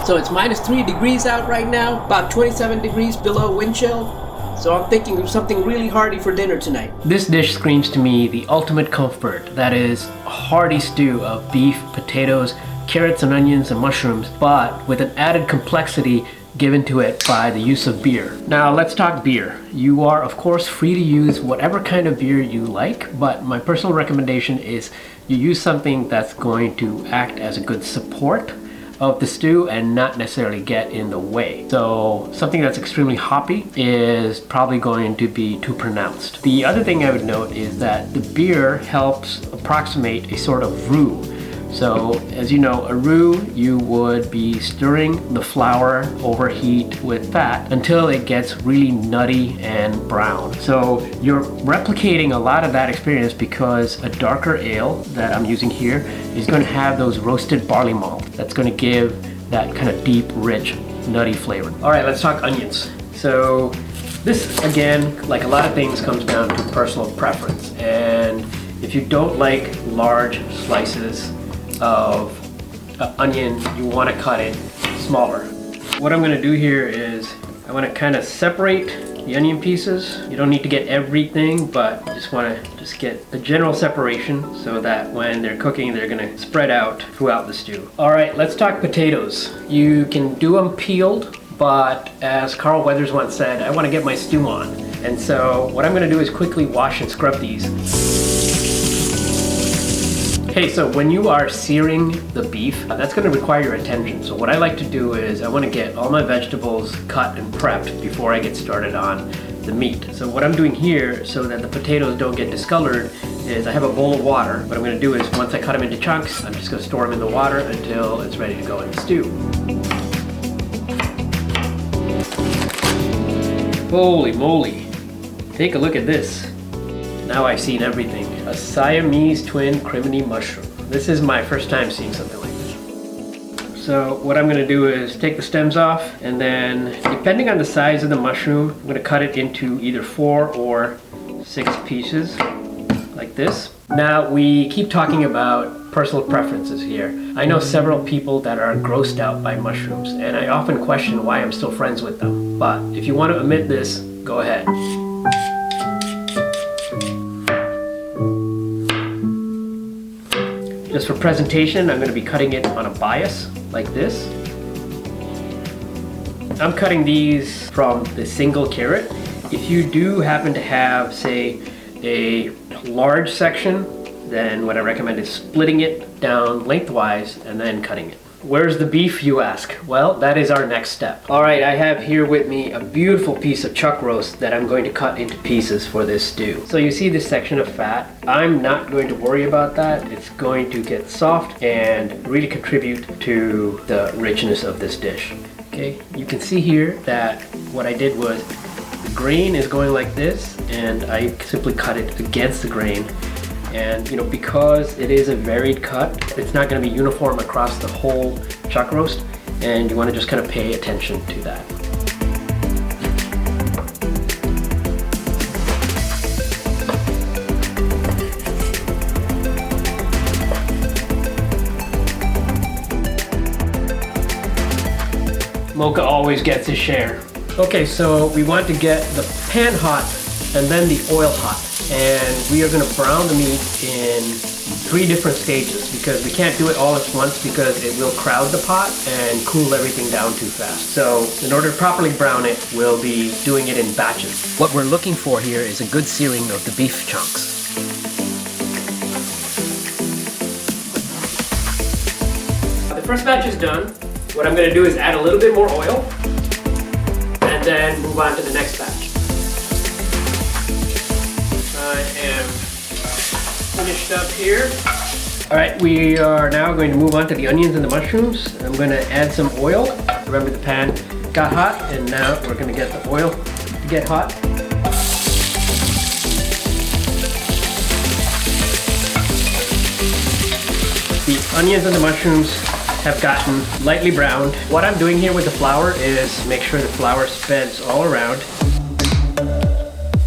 So it's -3 degrees out right now, about 27 degrees below wind chill. So I'm thinking of something really hearty for dinner tonight. This dish screams to me the ultimate comfort. That is a hearty stew of beef, potatoes, carrots and onions and mushrooms, but with an added complexity given to it by the use of beer. Now let's talk beer. You are of course free to use whatever kind of beer you like, but my personal recommendation is you use something that's going to act as a good support of the stew and not necessarily get in the way. So something that's extremely hoppy is probably going to be too pronounced. The other thing I would note is that the beer helps approximate a sort of roux. So as you know, a roux, you would be stirring the flour over heat with fat until it gets really nutty and brown. So you're replicating a lot of that experience because a darker ale that I'm using here is going to have those roasted barley malt. That's going to give that kind of deep, rich, nutty flavor. All right, let's talk onions. So this, again, like a lot of things, comes down to personal preference. And if you don't like large slices of onion, you want to cut it smaller. What I'm going to do here is I want to kind of separate the onion pieces. You don't need to get everything, but you just want to get the general separation so that when they're cooking, they're going to spread out throughout the stew. All right, let's talk potatoes. You can do them peeled, but as Carl Weathers once said, I want to get my stew on. And so what I'm going to do is quickly wash and scrub these. Okay, so when you are searing the beef, that's going to require your attention. So what I like to do is I want to get all my vegetables cut and prepped before I get started on the meat. So what I'm doing here so that the potatoes don't get discolored is I have a bowl of water. What I'm going to do is once I cut them into chunks, I'm just going to store them in the water until it's ready to go in the stew. Holy moly, take a look at this. Now I've seen everything. A Siamese twin criminy mushroom. This is my first time seeing something like this. So what I'm going to do is take the stems off, and then depending on the size of the mushroom, I'm going to cut it into either 4 or 6 pieces like this. Now we keep talking about personal preferences here. I know several people that are grossed out by mushrooms, and I often question why I'm still friends with them. But if you want to omit this, go ahead. Just for presentation, I'm going to be cutting it on a bias like this. I'm cutting these from the single carrot. If you do happen to have, say, a large section, then what I recommend is splitting it down lengthwise and then cutting it. Where's the beef, you ask? Well, that is our next step. All right, I have here with me a beautiful piece of chuck roast that I'm going to cut into pieces for this stew. So you see this section of fat? I'm not going to worry about that. It's going to get soft and really contribute to the richness of this dish. Okay, you can see here that what I did was the grain is going like this, and I simply cut it against the grain. And you know, because it is a varied cut, it's not going to be uniform across the whole chuck roast, and you want to just kind of pay attention to that. Mocha always gets his share. Okay, so we want to get the pan hot and then the oil hot. And we are going to brown the meat in 3 different stages because we can't do it all at once because it will crowd the pot and cool everything down too fast. So in order to properly brown it, we'll be doing it in batches. What we're looking for here is a good searing of the beef chunks. The first batch is done. What I'm going to do is add a little bit more oil and then move on to the next batch. I am finished up here. All right, we are now going to move on to the onions and the mushrooms. I'm going to add some oil. Remember, the pan got hot, and now we're going to get the oil to get hot. The onions and the mushrooms have gotten lightly browned. What I'm doing here with the flour is make sure the flour spreads all around.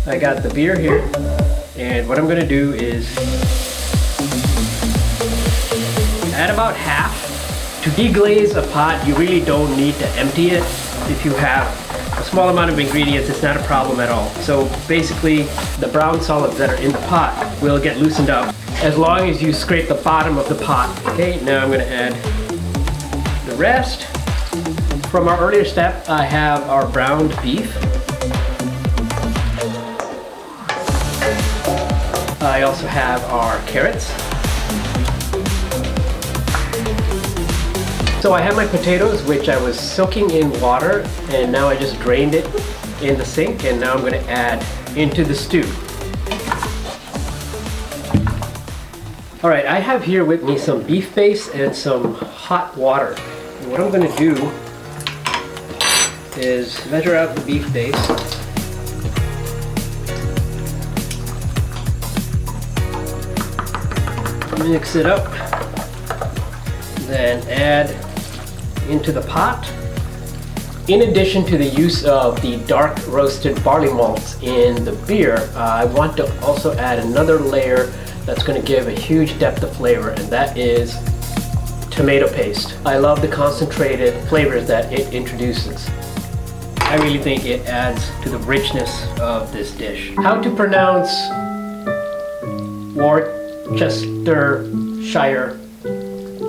I got the beer here. And what I'm going to do is add about half To deglaze a pot, you really don't need to empty it. If you have a small amount of ingredients, it's not a problem at all. So basically, the brown solids that are in the pot will get loosened up as long as you scrape the bottom of the pot. Okay, now I'm gonna add the rest. From our earlier step, I have our browned beef. I also have our carrots. So I have my potatoes, which I was soaking in water, and now I just drained it in the sink, and now I'm going to add into the stew. All right, I have here with me some beef base and some hot water. And what I'm going to do is measure out the beef base. Mix it up, then add into the pot. In addition to the use of the dark roasted barley malts in the beer, I want to also add another layer that's going to give a huge depth of flavor, and that is tomato paste. I love the concentrated flavors that it introduces. I really think it adds to the richness of this dish. How to pronounce Worcestershire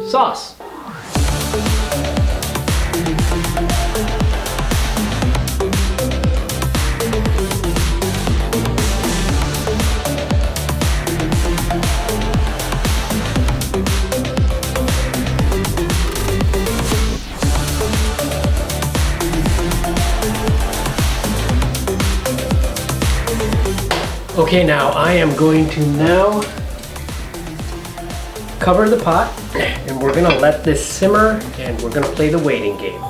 sauce? Okay, now I am going to now cover the pot, and we're gonna let this simmer, and we're gonna play the waiting game.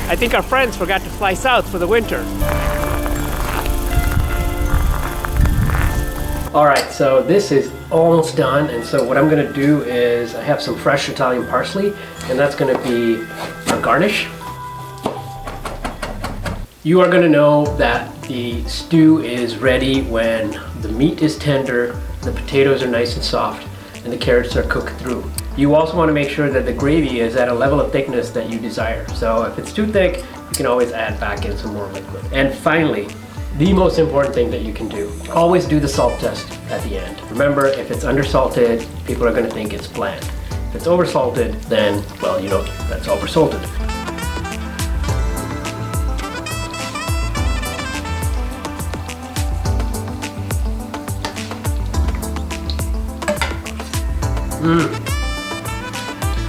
I think our friends forgot to fly south for the winter. All right, so this is almost done, and so what I'm gonna do is I have some fresh Italian parsley, and that's gonna be a garnish. You are gonna know that the stew is ready when the meat is tender, the potatoes are nice and soft, and the carrots are cooked through. You also want to make sure that the gravy is at a level of thickness that you desire. So if it's too thick, you can always add back in some more liquid. And finally, the most important thing that you can do, always do the salt test at the end. Remember, if it's undersalted, people are gonna think it's bland. If it's oversalted, then, well, you know, that's oversalted.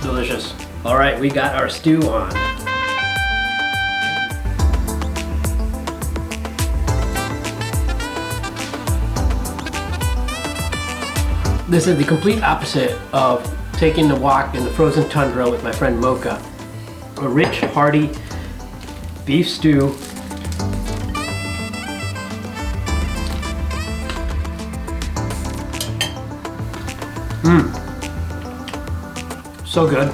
Delicious. All right, we got our stew on. This is the complete opposite of taking the walk in the frozen tundra with my friend Mocha. A rich, hearty beef stew. So good.